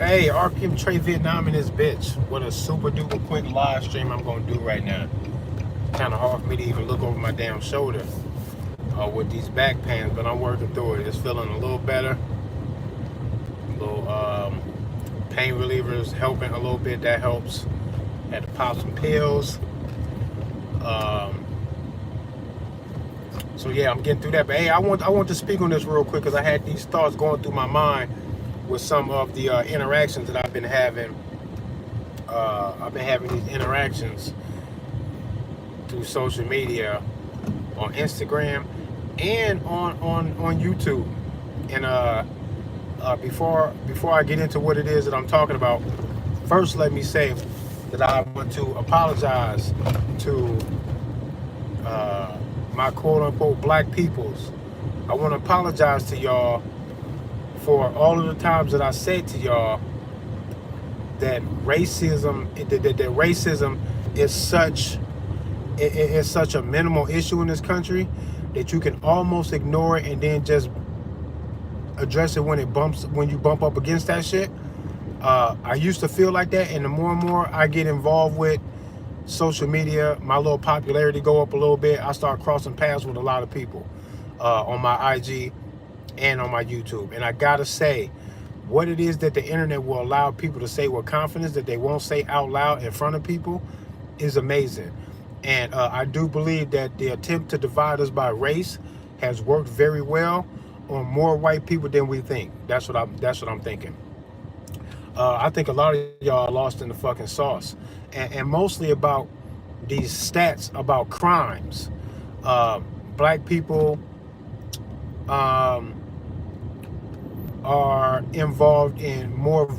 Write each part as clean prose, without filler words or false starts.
Hey, RPM Trey Vietnam in this bitch. What a super duper quick live stream I'm gonna do right now. Kind of hard for me to even look over my damn shoulder with these back pains, but I'm working through it. It's feeling a little better. A little pain relievers helping a little bit. That helps. Had to pop some pills. Um, so yeah, I'm getting through that. But hey, I want to speak on this real quick because I had these thoughts going through my mind with some of the interactions that I've been having. I've been having these interactions through social media, on Instagram, and on YouTube. And before I get into what it is that I'm talking about, first let me say that I want to apologize to my quote unquote black peoples. I want to apologize to y'all for all of the times that I said to y'all that racism is such a minimal issue in this country that you can almost ignore it and then just address it when you bump up against that shit. I used to feel like that, and the more and more I get involved with social media, my little popularity go up a little bit. I start crossing paths with a lot of people on my IG and on my YouTube. And I gotta say, what it is that the internet will allow people to say with confidence that they won't say out loud in front of people is amazing. And I do believe that the attempt to divide us by race has worked very well on more white people than we think. That's what I'm thinking. I think a lot of y'all are lost in the fucking sauce, and mostly about these stats about crimes. Black people are involved in more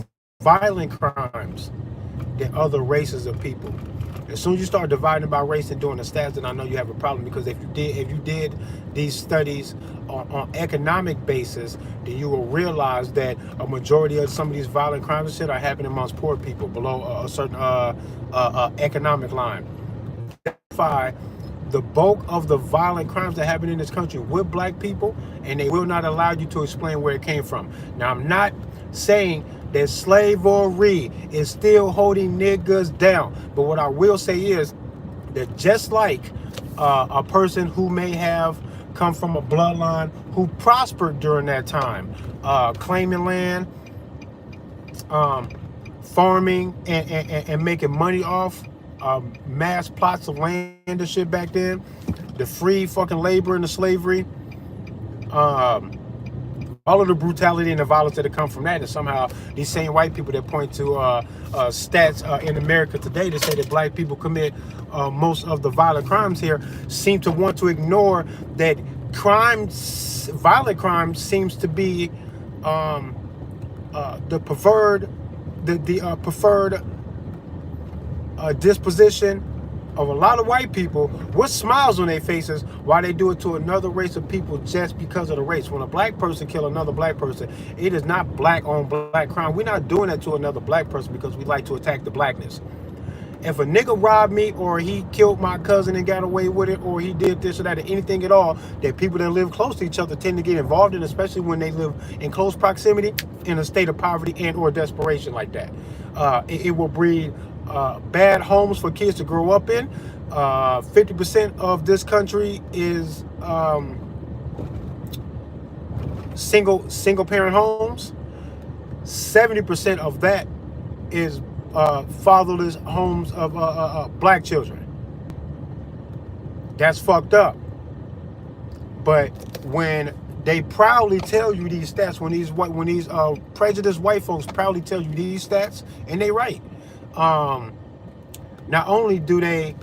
violent crimes than other races of people. As soon as you start dividing by race and doing the stats, then I know you have a problem, because if you did these studies on economic basis, then you will realize that a majority of some of these violent crimes and shit are happening amongst poor people below a certain economic line. Why the bulk of the violent crimes that happen in this country with black people, and they will not allow you to explain where it came from. Now, I'm not saying that slavery is still holding niggas down, but what I will say is that just like a person who may have come from a bloodline who prospered during that time, claiming land, farming, and making money off mass plots of land and shit back then, the free fucking labor and the slavery, all of the brutality and the violence that have come from that, and somehow these same white people that point to stats in America today to say that black people commit most of the violent crimes here seem to want to ignore that violent crimes seems to be the preferred disposition of a lot of white people with smiles on their faces while they do it to another race of people just because of the race. When a black person kill another black person, it is not black on black crime. We're not doing that to another black person because we like to attack the blackness. If a nigga robbed me, or he killed my cousin and got away with it, or he did this or that, or anything at all that people that live close to each other tend to get involved in, especially when they live in close proximity in a state of poverty and or desperation like that, it will breed bad homes for kids to grow up in. 50% of this country is single parent homes. 70% of that is fatherless homes of black children. That's fucked up. But when they proudly tell you these stats, when these prejudiced white folks proudly tell you these stats, and they right. Not only do they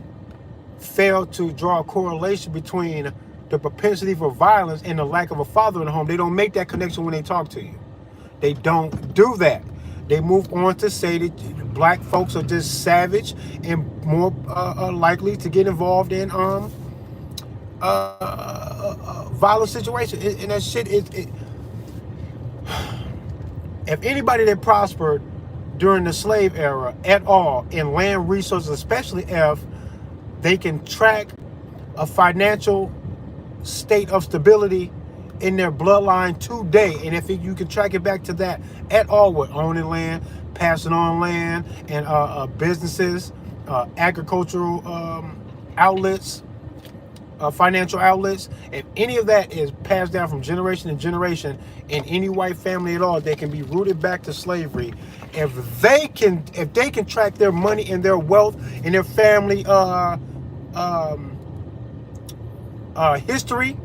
fail to draw a correlation between the propensity for violence and the lack of a father in the home, they don't make that connection when they talk to you. They don't do that. They move on to say that black folks are just savage and more likely to get involved in violent situations. And that shit, if anybody that prospered during the slave era at all in land resources, especially if they can track a financial state of stability in their bloodline today. And if you can track it back to that at all, with owning land, passing on land, and businesses, agricultural outlets, financial outlets, if any of that is passed down from generation to generation in any white family at all, they can be rooted back to slavery. If they can track their money and their wealth and their family history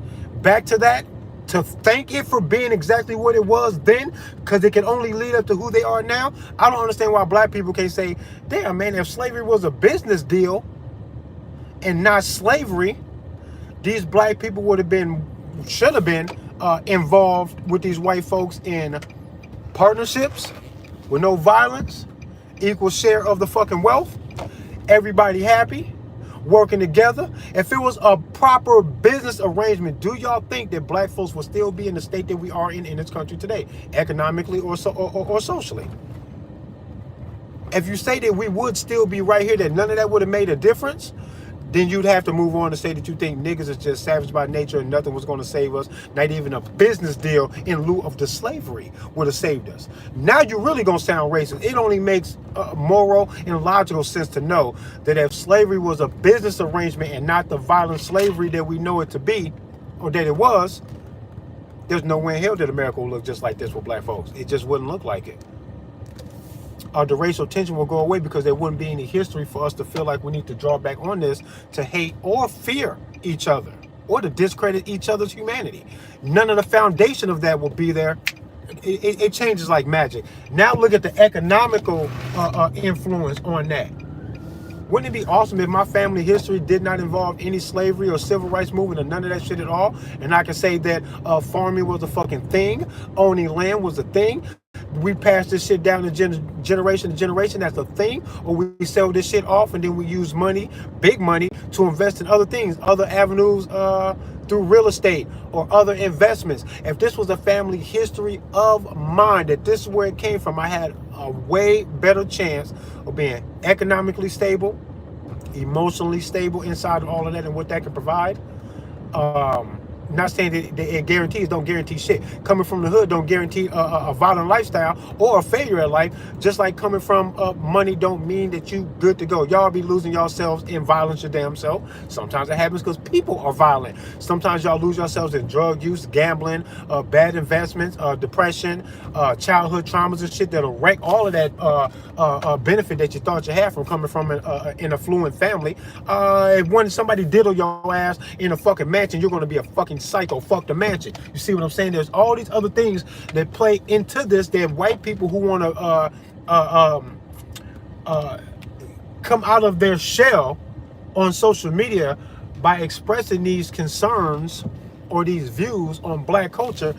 back to that, to thank it for being exactly what it was then, because it can only lead up to who they are now. I don't understand why black people can't say, damn man, if slavery was a business deal and not slavery, these black people should have been involved with these white folks in partnerships with no violence, equal share of the fucking wealth, everybody happy, working together. If it was a proper business arrangement, do y'all think that black folks will still be in the state that we are in this country today, economically or socially? If you say that we would still be right here, that none of that would have made a difference, then you'd have to move on to say that you think niggas is just savage by nature and nothing was going to save us. Not even a business deal in lieu of the slavery would have saved us. Now you're really going to sound racist. It only makes moral and logical sense to know that if slavery was a business arrangement and not the violent slavery that we know it to be, or that it was, there's no way in hell that America will look just like this with black folks. It just wouldn't look like it. The racial tension will go away because there wouldn't be any history for us to feel like we need to draw back on this to hate or fear each other or to discredit each other's humanity. None of the foundation of that will be there. It changes like magic. Now look at the economical influence on that. Wouldn't it be awesome if my family history did not involve any slavery or civil rights movement or none of that shit at all? And I can say that farming was a fucking thing, owning land was a thing. We pass this shit down to generation to generation, that's a thing, or we sell this shit off and then we use money, big money, to invest in other things, other avenues through real estate or other investments. If this was a family history of mine, that this is where it came from, I had a way better chance of being economically stable, emotionally stable inside of all of that and what that can provide. Not saying that it guarantees, don't guarantee shit. Coming from the hood don't guarantee a violent lifestyle or a failure at life. Just like coming from money don't mean that you good to go. Y'all be losing yourselves in violence your damn self. Sometimes it happens because people are violent. Sometimes y'all lose yourselves in drug use, gambling, bad investments, depression, childhood traumas and shit that'll wreck all of that benefit that you thought you had from coming from an affluent family. If when somebody diddle your ass in a fucking mansion, you're going to be a fucking psycho. Fuck the mansion. You see what I'm saying? There's all these other things that play into this that white people who want to come out of their shell on social media by expressing these concerns or these views on black culture.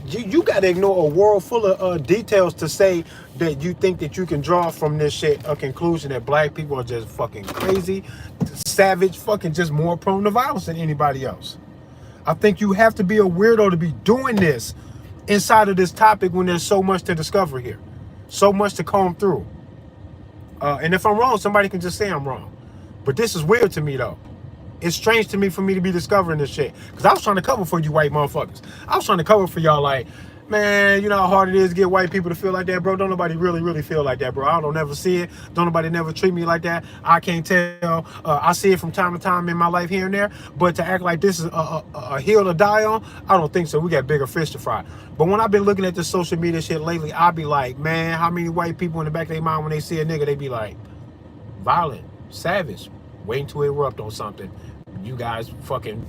You got to ignore a world full of details to say that you think that you can draw from this shit a conclusion that black people are just fucking crazy, savage, fucking just more prone to violence than anybody else. I think you have to be a weirdo to be doing this inside of this topic when there's so much to discover here, so much to comb through. And if I'm wrong, somebody can just say I'm wrong. But this is weird to me though. It's strange to me for me to be discovering this shit. Because I was trying to cover for you white motherfuckers. I was trying to cover for y'all like, man, you know how hard it is to get white people to feel like that, bro? Don't nobody really feel like that, bro. I don't ever see it. Don't nobody never treat me like that. I can't tell. I see it from time to time in my life here and there. But to act like this is a hill to die on, I don't think so. We got bigger fish to fry. But when I've been looking at this social media shit lately, I be like, man, how many white people in the back of their mind when they see a nigga, they be like, violent, savage, waiting to erupt on something. You guys fucking...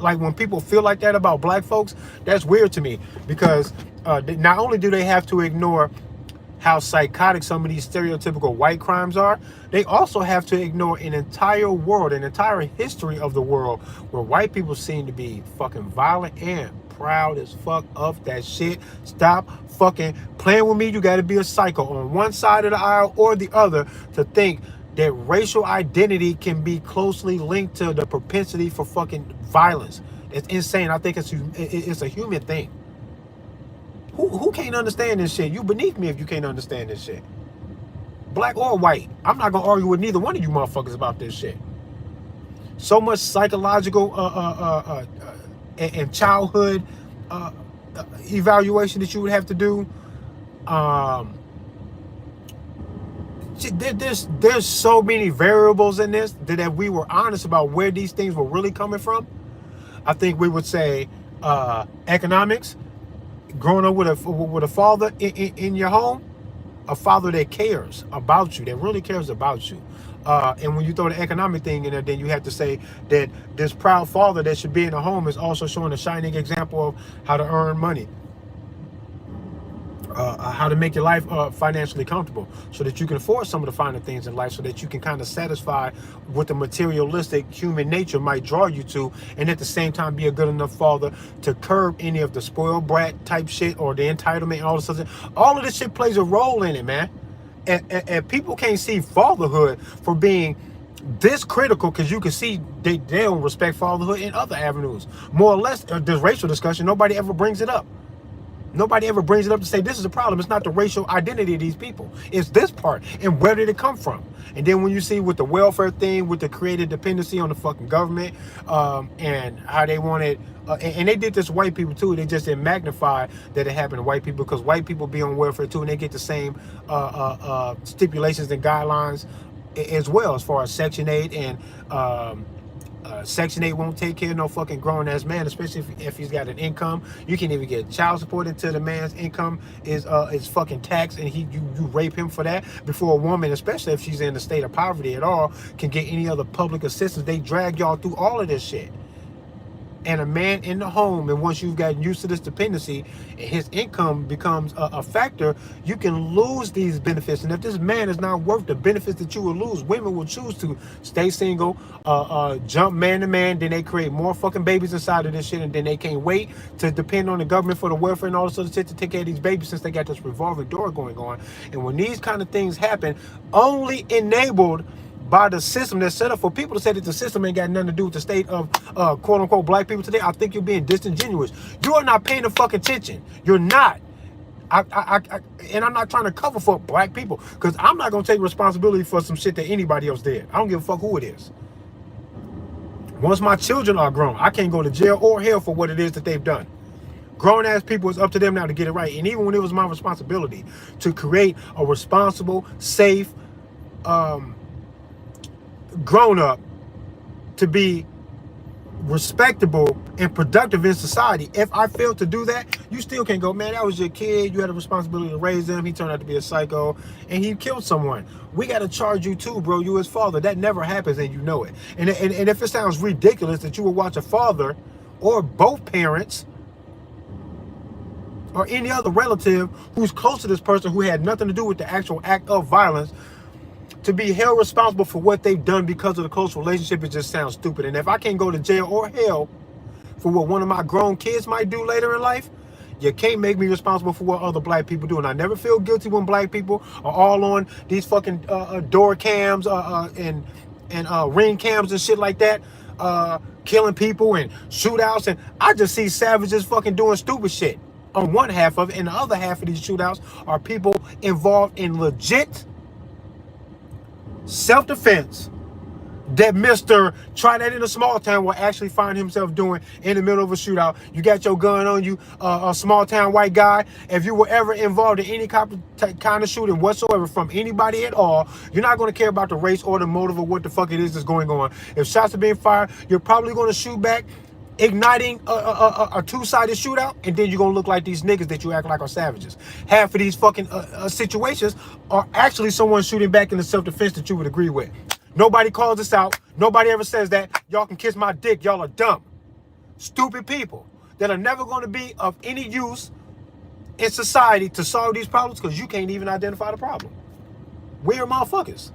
Like when people feel like that about black folks, that's weird to me because not only do they have to ignore how psychotic some of these stereotypical white crimes are, they also have to ignore an entire world, an entire history of the world where white people seem to be fucking violent and proud as fuck of that shit. Stop fucking playing with me. You got to be a psycho on one side of the aisle or the other to think that racial identity can be closely linked to the propensity for fucking violence. It's insane. I think it's a human thing. Who can't understand this shit? You beneath me if you can't understand this shit. Black or white. I'm not gonna argue with neither one of you motherfuckers about this shit. So much psychological and childhood evaluation that you would have to do. There's so many variables in this that if we were honest about where these things were really coming from, I think we would say economics, growing up with a father in your home, a father that cares about you, that really cares about you. And when you throw the economic thing in there, then you have to say that this proud father that should be in the home is also showing a shining example of how to earn money, how to make your life financially comfortable, so that you can afford some of the finer things in life, so that you can kind of satisfy what the materialistic human nature might draw you to, and at the same time be a good enough father to curb any of the spoiled brat type shit or the entitlement and all this stuff. All of this shit plays a role in it, man. And people can't see fatherhood for being this critical, because you can see they don't respect fatherhood in other avenues. More or less, there's racial discussion. Nobody ever brings it up. Nobody ever brings it up to say this is a problem. It's not the racial identity of these people. It's this part. And where did it come from? And then when you see with the welfare thing, with the created dependency on the fucking government, and how they wanted, and they did this to white people too. They just didn't magnify that it happened to white people, because white people be on welfare too, and they get the same stipulations and guidelines as well, as far as Section 8 and Section 8 won't take care of no fucking grown ass man, especially if he's got an income. You can't even get child support until the man's income is fucking taxed, and you rape him for that, before a woman, especially if she's in a state of poverty at all, can get any other public assistance. They drag y'all through all of this shit. And a man in the home, and once you've gotten used to this dependency, his income becomes a factor, you can lose these benefits. And if this man is not worth the benefits that you will lose, women will choose to stay single, jump man to man, then they create more fucking babies inside of this shit, and then they can't wait to depend on the government for the welfare and all this other shit to take care of these babies, since they got this revolving door going on. And when these kind of things happen, only enabled by the system that's set up for people to say that the system ain't got nothing to do with the state of quote unquote black people today, I think you're being disingenuous. You are not paying the fucking attention. You're not. And I'm not trying to cover for black people, because I'm not gonna take responsibility for some shit that anybody else did. I don't give a fuck who it is. Once my children are grown, I can't go to jail or hell for what it is that they've done. Grown ass people, it's up to them now to get it right. And even when it was my responsibility to create a responsible, safe, grown up, to be respectable and productive in society, if I failed to do that, you still can't go, man, that was your kid, you had a responsibility to raise him, he turned out to be a psycho and he killed someone. We got to charge you too, bro. You his father. That never happens, and you know it. And if it sounds ridiculous that you would watch a father or both parents or any other relative who's close to this person who had nothing to do with the actual act of violence to be held responsible for what they've done because of the close relationship, it just sounds stupid. And if I can't go to jail or hell for what one of my grown kids might do later in life, you can't make me responsible for what other black people do. And I never feel guilty when black people are all on these fucking door cams and ring cams and shit like that, killing people and shootouts. And I just see savages fucking doing stupid shit on one half of it. And the other half of these shootouts are people involved in legit self-defense that Mr. Try that in a small town will actually find himself doing in the middle of a shootout. You got your gun on you, a small town white guy. If you were ever involved in any kind of shooting whatsoever from anybody at all, you're not going to care about the race or the motive of what the fuck it is that's going on. If shots are being fired, you're probably going to shoot back, igniting a two-sided shootout, and then you're gonna look like these niggas that you act like are savages. Half of these fucking situations are actually someone shooting back in the self-defense that you would agree with. Nobody calls us out. Nobody ever says that. Y'all can kiss my dick. Y'all are dumb, stupid people that are never going to be of any use in society to solve these problems, because you can't even identify the problem. Weird motherfuckers,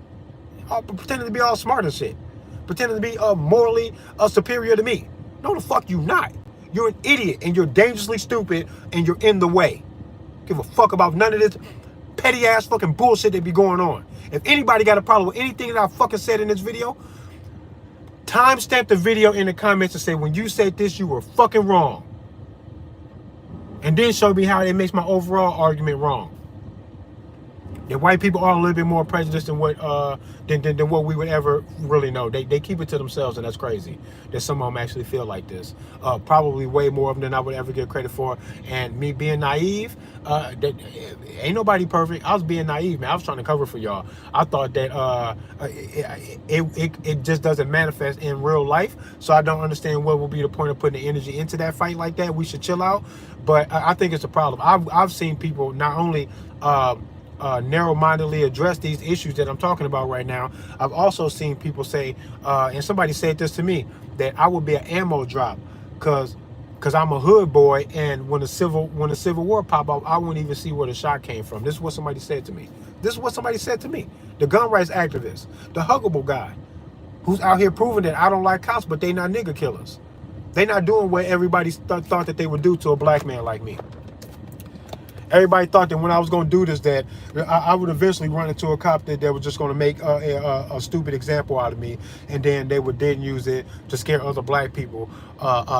pretending to be all smart and shit, pretending to be morally superior to me. No, the fuck you not. You're an idiot, and you're dangerously stupid, and you're in the way. Give a fuck about none of this petty ass fucking bullshit that be going on. If anybody got a problem with anything that I fucking said in this video, timestamp the video in the comments and say, when you said this, you were fucking wrong. And then show me how it makes my overall argument wrong. That white people are a little bit more prejudiced than what we would ever really know. They keep it to themselves, and that's crazy. That some of them actually feel like this. Probably way more of them than I would ever get credit for. And me being naive, that ain't nobody perfect. I was being naive, man. I was trying to cover for y'all. I thought that it just doesn't manifest in real life. So I don't understand what would be the point of putting the energy into that fight like that. We should chill out. But I think it's a problem. I've seen people not only narrow-mindedly address these issues that I'm talking about right now. I've also seen people say, and somebody said this to me, that I would be an ammo drop because I'm a hood boy, and when the Civil War pop up, I wouldn't even see where the shot came from. This is what somebody said to me. The gun rights activist, the huggable guy, who's out here proving that I don't like cops, but they not nigga killers. They not doing what everybody thought that they would do to a black man like me. Everybody thought that when I was going to do this, that I would eventually run into a cop that was just going to make a stupid example out of me, and then they would then use it to scare other black people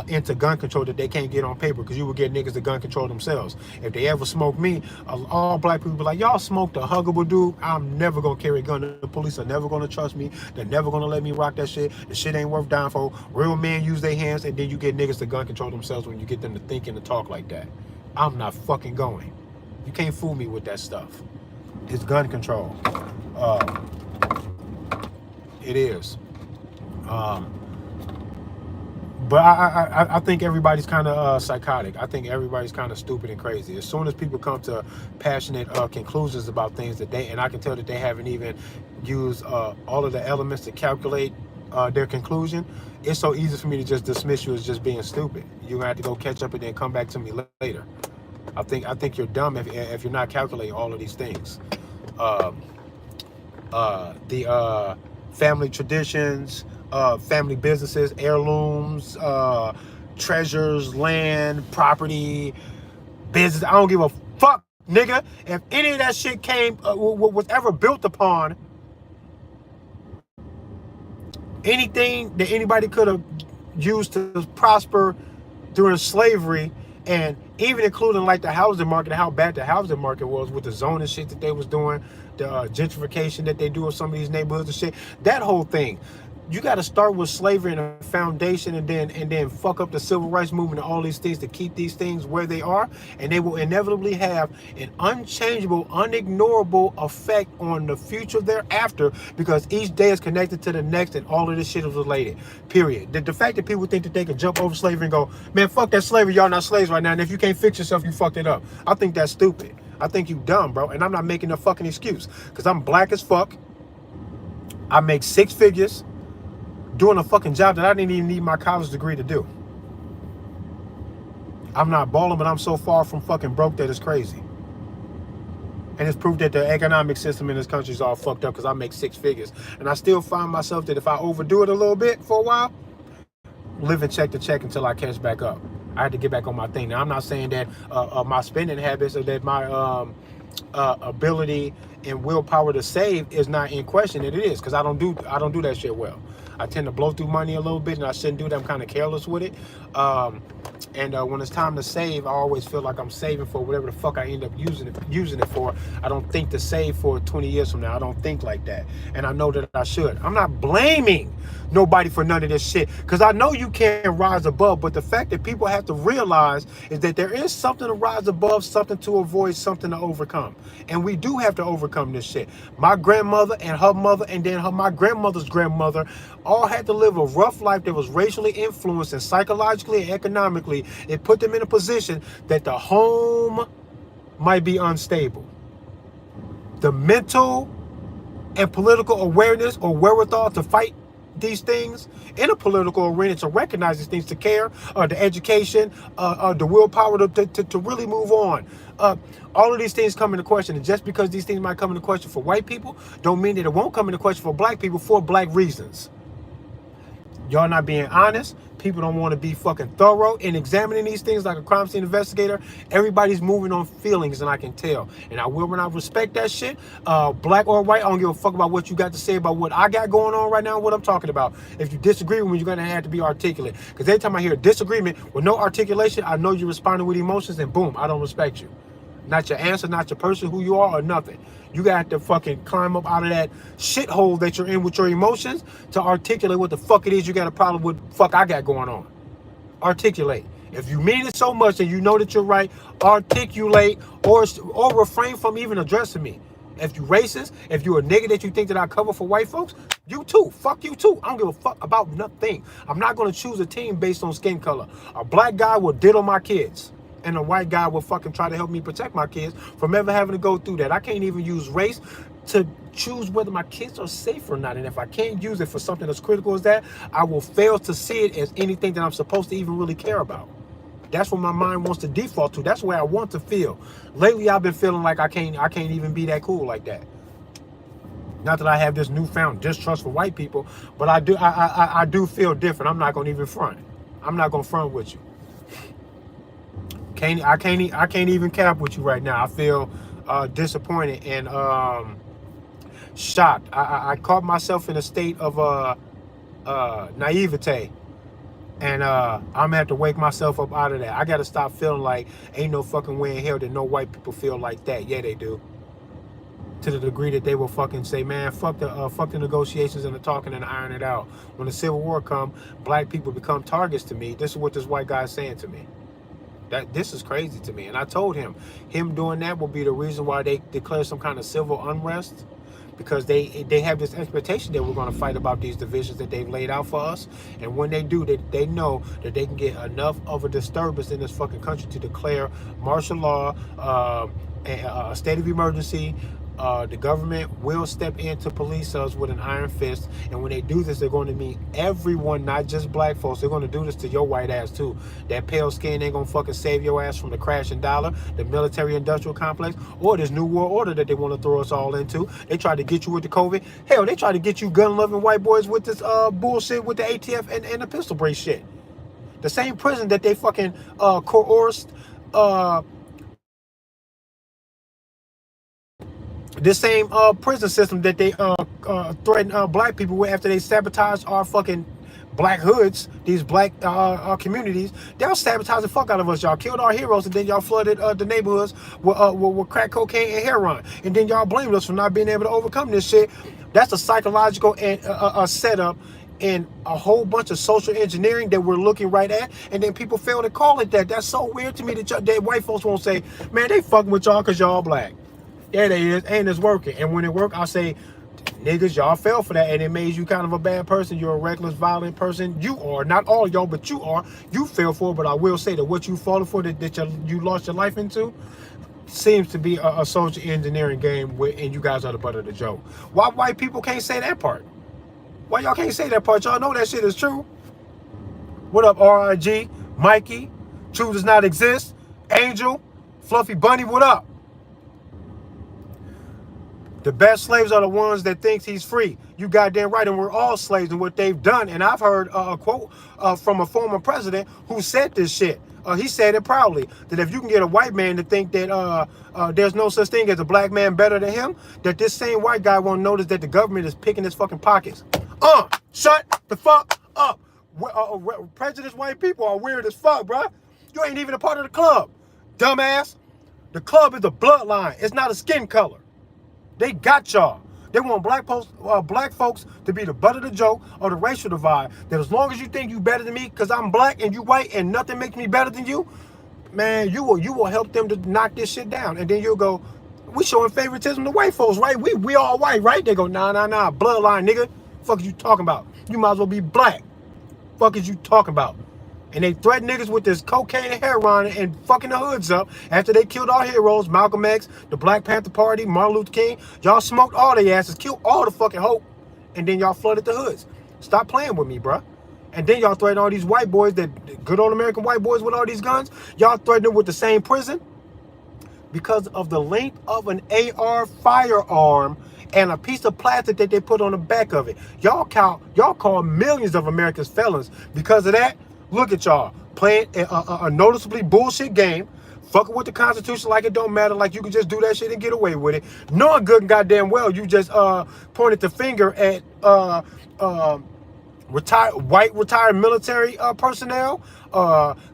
into gun control that they can't get on paper, because you would get niggas to gun control themselves. If they ever smoke me, all black people be like, y'all smoked a huggable dude. I'm never going to carry a gun. The police are never going to trust me. They're never going to let me rock that shit. The shit ain't worth dying for. Real men use their hands, and then you get niggas to gun control themselves when you get them to think and to talk like that. I'm not fucking going. You can't fool me with that stuff. It's gun control. It is. But I think everybody's kind of psychotic. I think everybody's kind of stupid and crazy. As soon as people come to passionate conclusions about things that and I can tell that they haven't even used all of the elements to calculate their conclusion, it's so easy for me to just dismiss you as just being stupid. You're gonna have to go catch up and then come back to me later. I think you're dumb if you're not calculating all of these things. The family traditions, family businesses, heirlooms, treasures, land, property, business. I don't give a fuck, nigga. If any of that shit was ever built upon anything that anybody could have used to prosper during slavery, and even including like the housing market, how bad the housing market was with the zoning shit that they was doing, the gentrification that they do in some of these neighborhoods and shit, that whole thing. You got to start with slavery and a foundation, and then fuck up the civil rights movement and all these things to keep these things where they are, and they will inevitably have an unchangeable, unignorable effect on the future thereafter, because each day is connected to the next, and all of this shit is related. Period. The fact that people think that they can jump over slavery and go, man, fuck that slavery, y'all not slaves right now, and if you can't fix yourself, you fucked it up. I think that's stupid. I think you dumb, bro, and I'm not making a fucking excuse, because I'm black as fuck. I make 6 figures doing a fucking job that I didn't even need my college degree to do. I'm not balling, but I'm so far from fucking broke that it's crazy. And it's proof that the economic system in this country is all fucked up, because I make 6 figures. And I still find myself that if I overdo it a little bit for a while, living check to check until I catch back up. I had to get back on my thing. Now, I'm not saying that my spending habits or that my ability and willpower to save is not in question. It is, because I don't do that shit well. I tend to blow through money a little bit, and I shouldn't do that. I'm kind of careless with it. And when it's time to save, I always feel like I'm saving for whatever the fuck I end up using it for. I don't think to save for 20 years from now. I don't think like that. And I know that I should. I'm not blaming nobody for none of this shit, because I know you can't rise above, but the fact that people have to realize is that there is something to rise above, something to avoid, something to overcome. And we do have to overcome this shit. My grandmother and her mother, and then my grandmother's grandmother, all had to live a rough life that was racially influenced, and psychologically and economically, it put them in a position that the home might be unstable. The mental and political awareness or wherewithal to fight these things in a political arena, to recognize these things, to care, the education, the willpower to really move on. All of these things come into question, and just because these things might come into question for white people, don't mean that it won't come into question for black people for black reasons. Y'all not being honest. People don't want to be fucking thorough in examining these things like a crime scene investigator. Everybody's moving on feelings, and I can tell. And I will when I respect that shit. Black or white, I don't give a fuck about what you got to say about what I got going on right now, what I'm talking about. If you disagree with me, you're going to have to be articulate. Because every time I hear a disagreement with no articulation, I know you're responding with emotions, and boom, I don't respect you. Not your answer, not your person, who you are, or nothing. You got to fucking climb up out of that shithole that you're in with your emotions to articulate what the fuck it is you got a problem with. Fuck, I got going on. Articulate. If you mean it so much and you know that you're right, articulate or refrain from even addressing me. If you racist, if you're a nigga that you think that I cover for white folks, you too. Fuck you too. I don't give a fuck about nothing. I'm not going to choose a team based on skin color. A black guy will diddle my kids. And a white guy will fucking try to help me protect my kids from ever having to go through that. I can't even use race to choose whether my kids are safe or not. And if I can't use it for something as critical as that, I will fail to see it as anything that I'm supposed to even really care about. That's what my mind wants to default to. That's where I want to feel. Lately, I've been feeling like I can't even be that cool like that. Not that I have this newfound distrust for white people, but I do feel different. I'm not gonna even front. I'm not gonna front with you. I can't even cap with you right now. I feel disappointed and shocked. I caught myself in a state of naivete. And I'm gonna have to wake myself up out of that. I gotta stop feeling like ain't no fucking way in hell that no white people feel like that. Yeah, they do. To the degree that they will fucking say, man, fuck the negotiations and the talking and iron it out. When the Civil War come, black people become targets to me. This is what this white guy is saying to me. This is crazy to me. And I told him doing that will be the reason why they declare some kind of civil unrest. Because they have this expectation that we're going to fight about these divisions that they've laid out for us. And when they do, they know that they can get enough of a disturbance in this fucking country to declare martial law, a state of emergency. The government will step in to police us with an iron fist. And when they do this, they're going to mean everyone, not just black folks. They're going to do this to your white ass too. That pale skin ain't going to fucking save your ass from the crashing dollar, the military industrial complex, or this new world order that they want to throw us all into. They tried to get you with the COVID. Hell, they tried to get you gun-loving white boys with this bullshit with the ATF and the pistol brace shit. The same prison that they fucking coerced this same prison system that they threatened black people with after they sabotaged our fucking black hoods, these black communities. They'll sabotage the fuck out of us. Y'all killed our heroes, and then y'all flooded the neighborhoods with crack cocaine and heroin. And then y'all blamed us for not being able to overcome this shit. That's a psychological and setup and a whole bunch of social engineering that we're looking right at, and then people fail to call it that. That's so weird to me that white folks won't say, man, they fucking with y'all because y'all black. Yeah, they is, and it's working. And when it work, I'll say, niggas, y'all fell for that, and it made you kind of a bad person. You're a reckless, violent person. You are. Not all y'all, but you are. You fell for it, but I will say that what you fallen for, that you lost your life into, seems to be a social engineering game, and you guys are the butt of the joke. Why white people can't say that part? Why y'all can't say that part? Y'all know that shit is true. What up, RIG, Mikey, Truth Does Not Exist, Angel, Fluffy Bunny, what up? The best slaves are the ones that thinks he's free. You goddamn right, and we're all slaves in what they've done. And I've heard a quote from a former president who said this shit. He said it proudly, that if you can get a white man to think that there's no such thing as a black man better than him, that this same white guy won't notice that the government is picking his fucking pockets. Shut the fuck up. Prejudiced white people are weird as fuck, bruh. You ain't even a part of the club, dumbass. The club is a bloodline. It's not a skin color. They got y'all. They want black folks to be the butt of the joke or the racial divide. That as long as you think you better than me because I'm black and you white and nothing makes me better than you, man, you will help them to knock this shit down. And then you'll go, we showing favoritism to white folks, right? We all white, right? They go, nah, bloodline, nigga. Fuck is you talking about? You might as well be black. Fuck is you talking about? And they threaten niggas with this cocaine and heroin and fucking the hoods up after they killed our heroes, Malcolm X, the Black Panther Party, Martin Luther King. Y'all smoked all their asses, killed all the fucking hope, and then y'all flooded the hoods. Stop playing with me, bruh. And then y'all threaten all these white boys, that good old American white boys with all these guns. Y'all threaten them with the same prison because of the length of an AR firearm and a piece of plastic that they put on the back of it. Y'all call millions of Americans felons because of that. Look at y'all playing a noticeably bullshit game, fucking with the Constitution like it don't matter, like you can just do that shit and get away with it. Knowing good and goddamn well you just pointed the finger at white retired military personnel,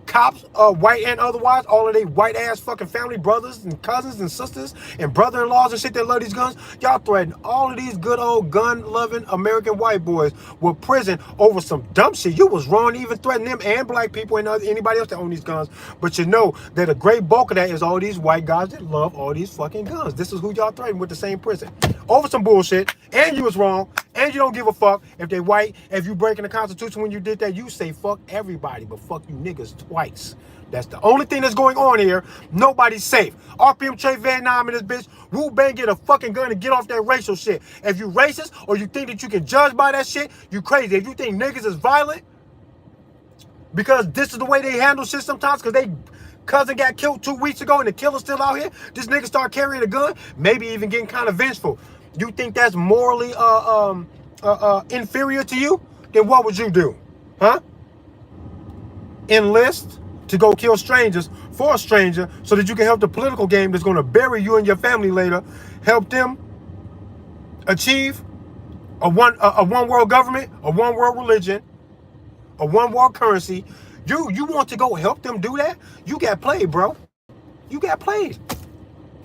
cops, white and otherwise, all of they white ass fucking family, brothers and cousins and sisters and brother-in-laws and shit that love these guns. Y'all threaten all of these good old gun-loving American white boys with prison over some dumb shit. You was wrong to even threaten them and black people and anybody else that own these guns. But you know that a great bulk of that is all these white guys that love all these fucking guns. This is who y'all threaten with the same prison over some bullshit. And you was wrong. And you don't give a fuck if they white. If you breaking the Constitution when you did that, you say fuck everybody, but fuck you niggas twice. That's the only thing that's going on here. Nobody's safe. RPM Trade Vietnam in this bitch. Wu Bang, get a fucking gun and get off that racial shit. If you racist or you think that you can judge by that shit, you crazy. If you think niggas is violent because this is the way they handle shit sometimes because they cousin got killed 2 weeks ago and the killer's still out here, this nigga start carrying a gun, maybe even getting kind of vengeful. You think that's morally inferior to you? Then what would you do? Huh? Enlist to go kill strangers for a stranger so that you can help the political game that's going to bury you and your family later, help them achieve a one world government, a one world religion, a one world currency. You want to go help them do that? You got played, bro. You got played.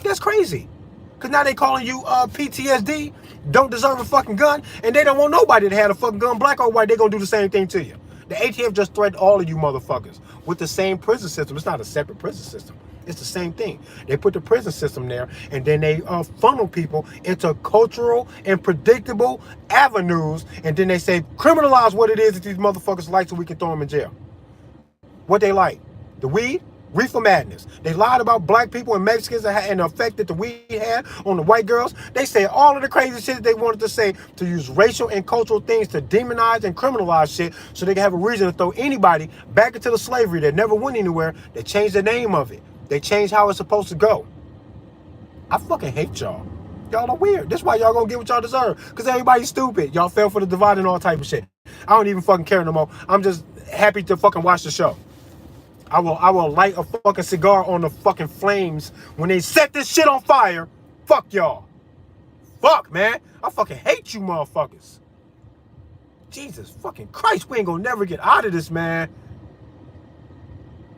That's crazy. Because now they calling you PTSD, don't deserve a fucking gun, and they don't want nobody to have a fucking gun, black or white. They're going to do the same thing to you. The ATF just threatened all of you motherfuckers with the same prison system. It's not a separate prison system. It's the same thing. They put the prison system there, and then they funnel people into cultural and predictable avenues, and then they say, criminalize what it is that these motherfuckers like so we can throw them in jail. What they like? The weed? Reefer madness. They lied about black people and Mexicans and the effect that the weed had on the white girls. They said all of the crazy shit they wanted to say to use racial and cultural things to demonize and criminalize shit so they can have a reason to throw anybody back into the slavery that never went anywhere. They changed the name of it. They changed how it's supposed to go. I fucking hate y'all. Y'all are weird. That's why y'all gonna get what y'all deserve. Because everybody's stupid. Y'all fell for the divide and all type of shit. I don't even fucking care no more. I'm just happy to fucking watch the show. I will light a fucking cigar on the fucking flames when they set this shit on fire. Fuck y'all. Fuck, man. I fucking hate you motherfuckers. Jesus fucking Christ, we ain't gonna never get out of this, man.